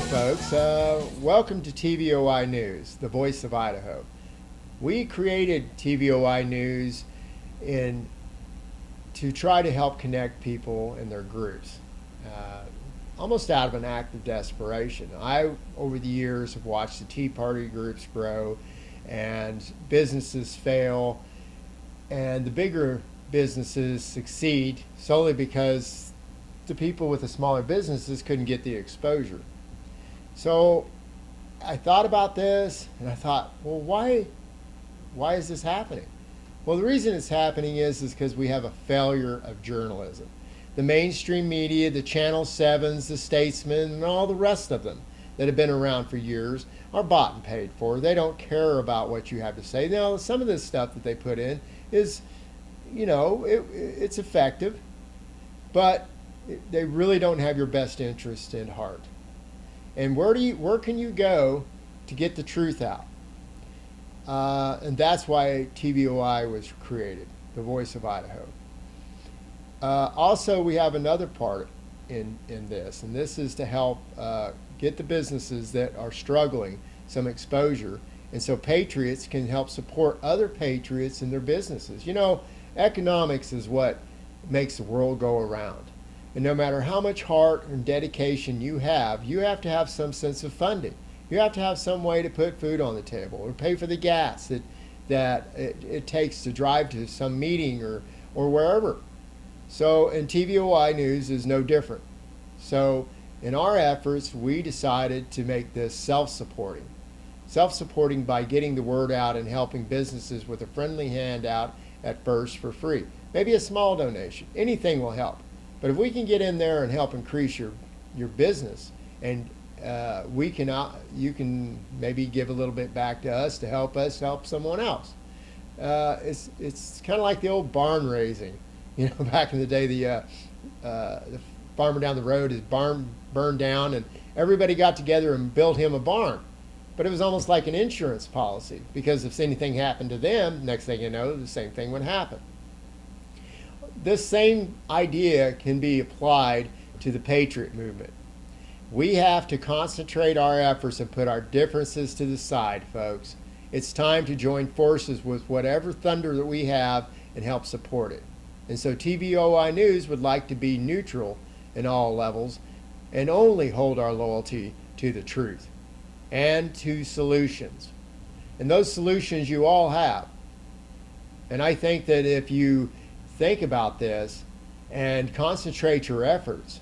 folks. Welcome to TVOI News, the voice of Idaho. We created TVOI News to try to help connect people in their groups, almost out of an act of desperation. I, over the years, have watched the Tea Party groups grow and businesses fail, and the bigger businesses succeed solely because the people with the smaller businesses couldn't get the exposure. So I thought about this and I thought, well, why is this happening? Well, the reason it's happening is because we have a failure of journalism. The mainstream media, the Channel 7s, the Statesmen, and all the rest of them that have been around for years are bought and paid for. They don't care about what you have to say. Now, some of this stuff that they put in is, it's effective, but they really don't have your best interest in heart. And where can you go to get the truth out? And that's why TVOI was created, the voice of Idaho. Also, we have another part in this, and this is to help get the businesses that are struggling some exposure, and so patriots can help support other patriots in their businesses. Economics is what makes the world go around. And no matter how much heart and dedication you have to have some sense of funding. You have to have some way to put food on the table or pay for the gas that it takes to drive to some meeting or wherever. So, and TVOI News is no different. So in our efforts, we decided to make this self-supporting. Self-supporting by getting the word out and helping businesses with a friendly handout at first for free. Maybe a small donation. Anything will help. But if we can get in there and help increase your business, and you can maybe give a little bit back to us help someone else. It's kind of like the old barn raising. Back in the day, the farmer down the road, his barn burned down, and everybody got together and built him a barn. But it was almost like an insurance policy, because if anything happened to them, next thing you know, the same thing would happen. This same idea can be applied to the patriot movement. We have to concentrate our efforts and put our differences to the side, folks. It's time to join forces with whatever thunder that we have and help support it. And so TVOI News would like to be neutral in all levels and only hold our loyalty to the truth and to solutions. And those solutions you all have. And I think that if you think about this and concentrate your efforts,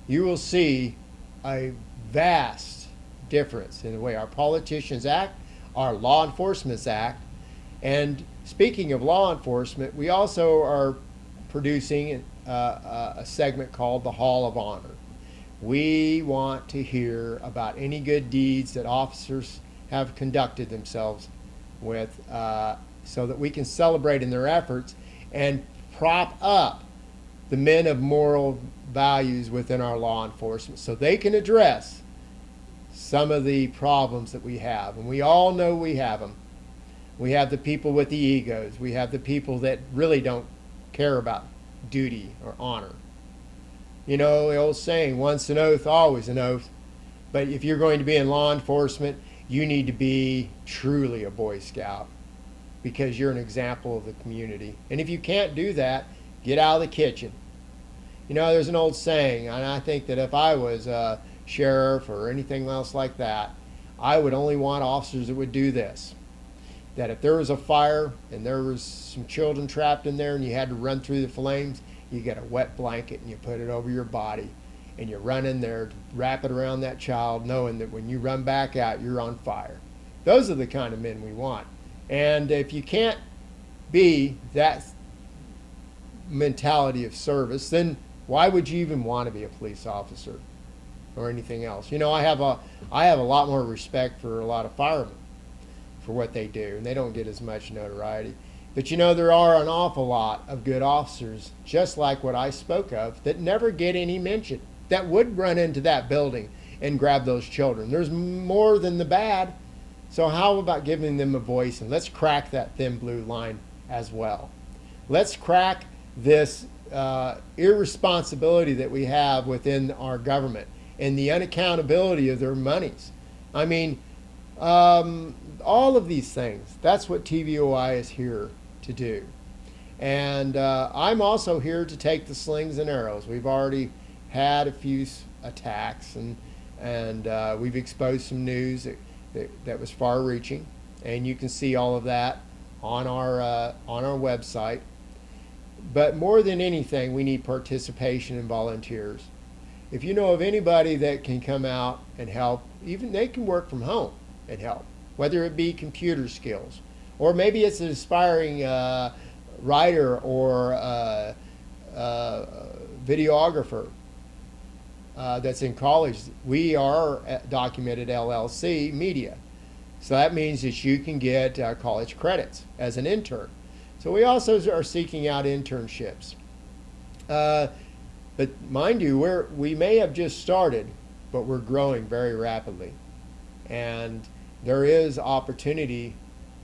you will see a vast difference in the way our politicians act, our law enforcement act. And speaking of law enforcement, we also are producing a segment called the Hall of Honor. We want to hear about any good deeds that officers have conducted themselves with, so that we can celebrate in their efforts and prop up the men of moral values within our law enforcement so they can address some of the problems that we have. And we all know we have them. We have the people with the egos. We have the people that really don't care about duty or honor. The old saying, once an oath, always an oath. But if you're going to be in law enforcement, you need to be truly a Boy Scout, because you're an example of the community. And if you can't do that, get out of the kitchen. There's an old saying, and I think that if I was a sheriff or anything else like that, I would only want officers that would do this. That if there was a fire and there was some children trapped in there and you had to run through the flames, you get a wet blanket and you put it over your body and you run in there to wrap it around that child, knowing that when you run back out, you're on fire. Those are the kind of men we want. And if you can't be that mentality of service, then why would you even want to be a police officer or anything else? I have a lot more respect for a lot of firemen for what they do, and they don't get as much notoriety. But there are an awful lot of good officers, just like what I spoke of, that never get any mention, that would run into that building and grab those children. There's more than the bad. So how about giving them a voice, and let's crack that thin blue line as well. Let's crack this irresponsibility that we have within our government and the unaccountability of their monies. I mean, all of these things, that's what TVOI is here to do. And I'm also here to take the slings and arrows. We've already had a few attacks, and we've exposed some news that was far-reaching, and you can see all of that on our website. But more than anything, we need participation and volunteers. If you know of anybody that can come out and help, even they can work from home and help, whether it be computer skills, or maybe it's an aspiring writer or videographer that's in college. We are Documented LLC Media. So that means that you can get college credits as an intern. So we also are seeking out internships. But mind you, we may have just started, but we're growing very rapidly. And there is opportunity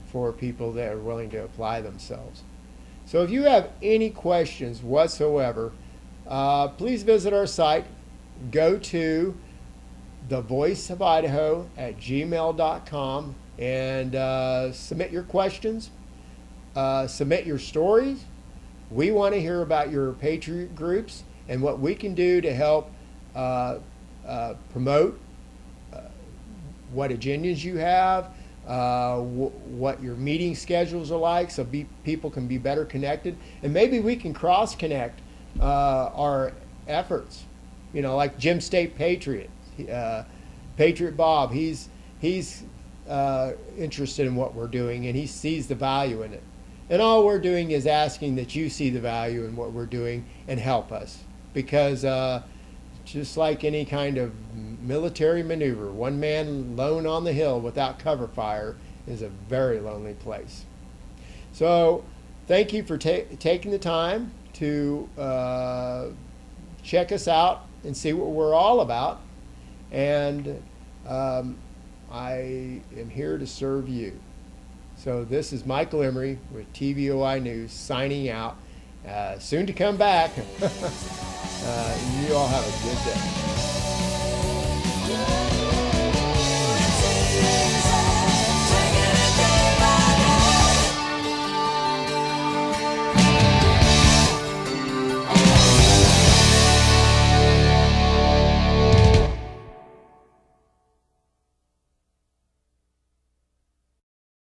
for people that are willing to apply themselves. So if you have any questions whatsoever, please visit our site. Go to thevoiceofidaho@gmail.com and submit your questions, submit your stories. We want to hear about your Patriot groups and what we can do to help promote what agendas you have, what your meeting schedules are like, so people can be better connected. And maybe we can cross-connect our efforts. You know, like Jim State Patriot, Patriot Bob, he's interested in what we're doing, and he sees the value in it. And all we're doing is asking that you see the value in what we're doing and help us. Because just like any kind of military maneuver, one man lone on the hill without cover fire is a very lonely place. So thank you for taking the time to check us out and see what we're all about. And I am here to serve you. So this is Michael Emery with TVOI News signing out. Soon to come back. You all have a good day.